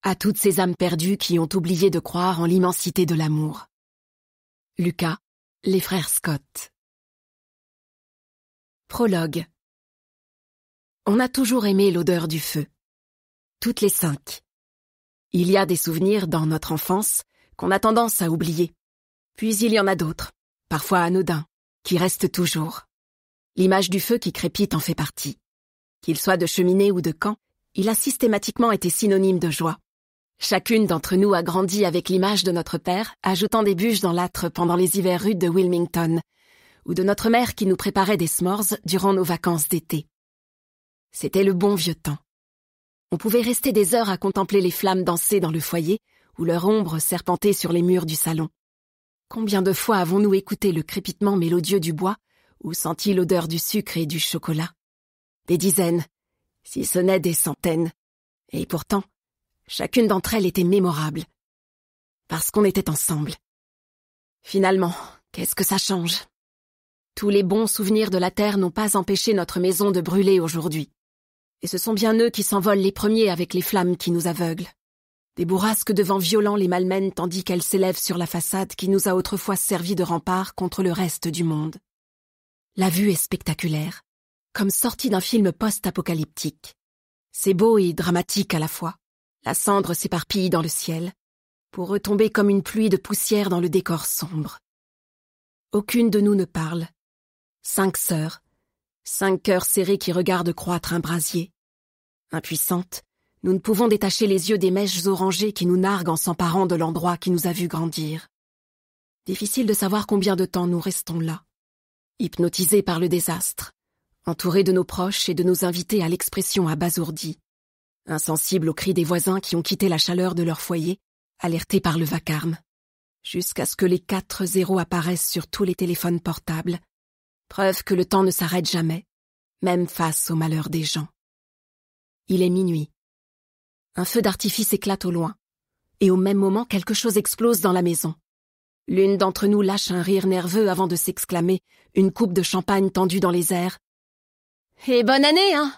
à toutes ces âmes perdues qui ont oublié de croire en l'immensité de l'amour. Lucas, les frères Scott. Prologue. On a toujours aimé l'odeur du feu. Toutes les 5. Il y a des souvenirs dans notre enfance qu'on a tendance à oublier. Puis il y en a d'autres, parfois anodins, qui restent toujours. L'image du feu qui crépite en fait partie. Qu'il soit de cheminée ou de camp, il a systématiquement été synonyme de joie. Chacune d'entre nous a grandi avec l'image de notre père ajoutant des bûches dans l'âtre pendant les hivers rudes de Wilmington, ou de notre mère qui nous préparait des s'mores durant nos vacances d'été. C'était le bon vieux temps. On pouvait rester des heures à contempler les flammes danser dans le foyer ou leur ombre serpenter sur les murs du salon. Combien de fois avons-nous écouté le crépitement mélodieux du bois ou senti l'odeur du sucre et du chocolat? Des dizaines, si ce n'est des centaines. Et pourtant, chacune d'entre elles était mémorable. Parce qu'on était ensemble. Finalement, qu'est-ce que ça change? Tous les bons souvenirs de la terre n'ont pas empêché notre maison de brûler aujourd'hui. Et ce sont bien eux qui s'envolent les premiers avec les flammes qui nous aveuglent. Des bourrasques de vent violents les malmènent tandis qu'elles s'élèvent sur la façade qui nous a autrefois servi de rempart contre le reste du monde. La vue est spectaculaire, comme sortie d'un film post-apocalyptique. C'est beau et dramatique à la fois. La cendre s'éparpille dans le ciel, pour retomber comme une pluie de poussière dans le décor sombre. Aucune de nous ne parle. 5 sœurs, 5 cœurs serrés qui regardent croître un brasier. Impuissantes, nous ne pouvons détacher les yeux des mèches orangées qui nous narguent en s'emparant de l'endroit qui nous a vus grandir. Difficile de savoir combien de temps nous restons là, hypnotisés par le désastre, entourés de nos proches et de nos invités à l'expression abasourdie, insensibles aux cris des voisins qui ont quitté la chaleur de leur foyer, alertés par le vacarme, jusqu'à ce que les 4 zéros apparaissent sur tous les téléphones portables, preuve que le temps ne s'arrête jamais, même face au malheur des gens. Il est minuit. Un feu d'artifice éclate au loin, et au même moment quelque chose explose dans la maison. L'une d'entre nous lâche un rire nerveux avant de s'exclamer, une coupe de champagne tendue dans les airs. « Et bonne année, hein !»